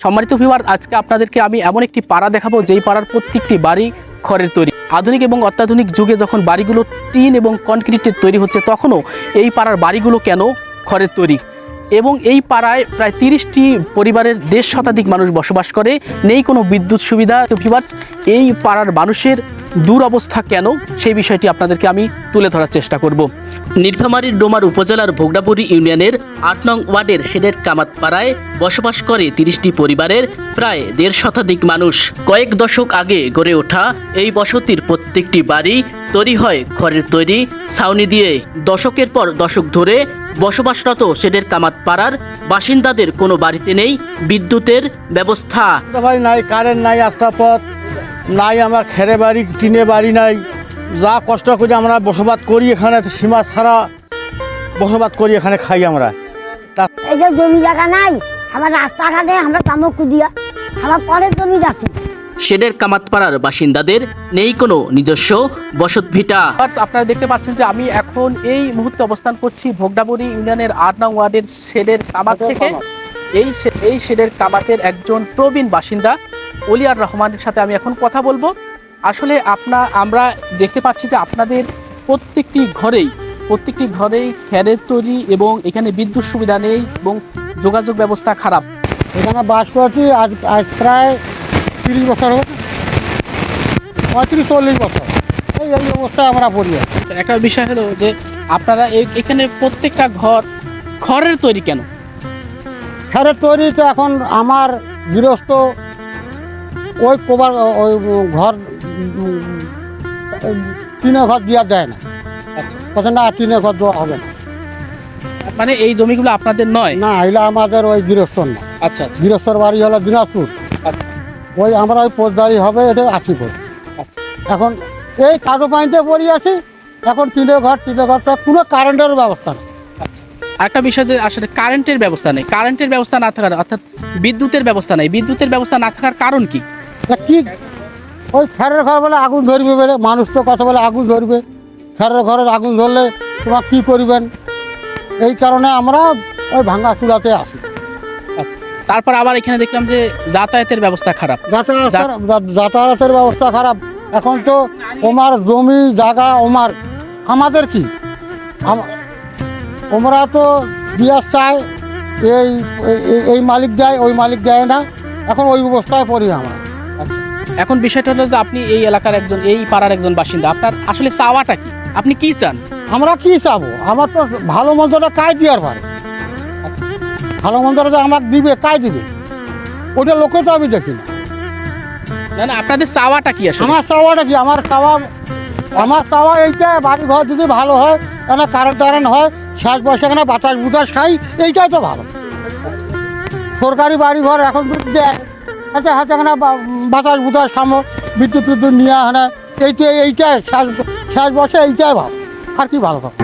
সম্মানিত ভিউয়ার, আজকে আপনাদেরকে আমি এমন একটি পাড়া দেখাবো যেই পাড়ার প্রত্যেকটি বাড়ি খড়ের তৈরি। আধুনিক এবং অত্যাধুনিক যুগে যখন বাড়িগুলো টিন এবং কনক্রিটের তৈরি হচ্ছে, তখনও এই পাড়ার বাড়িগুলো কেন খড়ের তৈরি। এবং এই পাড়ায় প্রায় 30টি পরিবারের 1.5 শতাধিক মানুষ বসবাস করে, নেই কোনো বিদ্যুৎ সুবিধা। তো ভিউয়ার্স, এই পাড়ার মানুষের দুরবস্থা কেন সেই বিষয়টি আপনাদেরকে আমি তুলে ধরার চেষ্টা করব। নীলফামারীর ডোমার উপজেলার ভোগড়াপুরি ইউনিয়নের 8 নং ওয়ার্ডের শেডের কামাত পাড়ায় বসবাস করে 30টি পরিবারের প্রায় 1.5 শতাধিক মানুষ। কয়েক দশক আগে গড়ে ওঠা এই বসতির প্রত্যেকটি বাড়ি তৈরি হয় খড়ের তৈরি ছাউনি দিয়ে। দশকের পর দশক ধরে বসবাসরত শেডের কামাত পাড়ার বাসিন্দাদের কোনো বাড়িতে নেই বিদ্যুতের ব্যবস্থা। ভাই নাই কারেন্ট, নাই রাস্তা পথ নাই, আমার খেরে বাড়ি টিনে বাড়ি নাই। যা কষ্ট করে আমরা বসবাস করি এখানে, সীমা ছাড়া বসবাস করি, এখানে খাই আমরা। এই যে জমি জায়গা নাই, আমার রাস্তাঘাটে আমরা তামুক দিয়া আমার পরের জমি আছে। শেডের কামাতপাড়ার বাসিন্দাদের নেই কোনো নিজস্ব বসতভিটা। আপনারা দেখতে পাচ্ছেন যে আমি এখন এই মুহূর্তে অবস্থান করছি ভোগড়াপুরি ইউনিয়নের 8 নং ওয়ার্ডের শেডের কামাত থেকে। এই শেডের কামাতের একজন প্রবীণ বাসিন্দা অলিয়ার রহমানের সাথে আমি এখন কথা বলবো। আসলে আমরা দেখতে পাচ্ছি যে আপনাদের প্রত্যেকটি ঘরেই খড়ের তৈরি এবং এখানে বিদ্যুৎ সুবিধা নেই এবং যোগাযোগ ব্যবস্থা খারাপ। এখানে বাস করছি আজ প্রায় 30 বছর, 35-40 বছর এই অবস্থায় আমরা পড়ি। একটা বিষয় হলো যে আপনারা এখানে প্রত্যেকটা ঘর খড়ের তৈরি কেন? খড়ের তৈরি তো এখন আমার গৃহস্থ ওই ঘর টিনের ঘর দেওয়া দেয় না। আচ্ছা, তখন না টিনের ঘর দেওয়া হবে না। মানে এই জমিগুলো আপনাদের নয়? না, এগুলো আমাদের ওই গৃহস্থর না। আচ্ছা, গৃহস্থর বাড়ি হলো দিনাজপুর। আচ্ছা, ওই আমরা ওই পোস্টদারি হবে, এটা 80 ফুট। এখন এই কাজু পানিতে পড়ি আছি। এখন টিনের ঘরটা কোনো কারেন্টের ব্যবস্থা নেই। আরেকটা বিষয় যে আসলে কারেন্টের ব্যবস্থা নেই। কারেন্টের ব্যবস্থা না থাকার অর্থাৎ বিদ্যুতের ব্যবস্থা নেই। বিদ্যুতের ব্যবস্থা না থাকার কারণ কি? কি ওই খেরের ঘর বলে আগুন ধরবে বলে, মানুষ তো কথা বলে আগুন ধরবে। খেরের ঘরের আগুন ধরলে তোমার কী করবেন, এই কারণে আমরা ওই ভাঙ্গা চূড়াতে আসি। আচ্ছা, তারপর আবার এখানে দেখলাম যে যাতায়াতের ব্যবস্থা খারাপ। যাতায়াতের ব্যবস্থা খারাপ। এখন তো ওমার জমি জায়গা আমাদের কি, ওমরা তো দিয়া চায়, এই মালিক দেয়, ওই মালিক দেয় না। এখন ওই অবস্থায় পড়ি আমরা। আচ্ছা, এখন বিষয়টা হলো যে আপনি এই এলাকার এই পাড়ার একজন বাসিন্দা, আপনার আসলে চাওয়াটা কি? আপনি কি চান? আমরা কি চাবো? আমার তো ভালো মন্দটা কাজ দেওয়ার পারে। ভালো মন্দটা যে আমাকে দিবে, কাজ দিবে, ওটা লোকে তো আমি দেখি না। না, আপনাদের চাওয়াটা কি? আসলে আমার চাওয়াটা কি? আমার চাওয়া এইটা, বাড়ি ঘর যদি ভালো হয়, এখানে কারেন্ট হয়, শেষ বয়সে এখানে বাতাস খাই, এইটাই তো ভালো। সরকারি বাড়ি ঘর এখন তো দেয়, আচ্ছা হাতে এখানে বাতাস খামো, বিদ্যুৎ নিয়ে এখানে এইটাই শেষ বয়সে এইটাই ভালো। আর কি ভালো থাকে?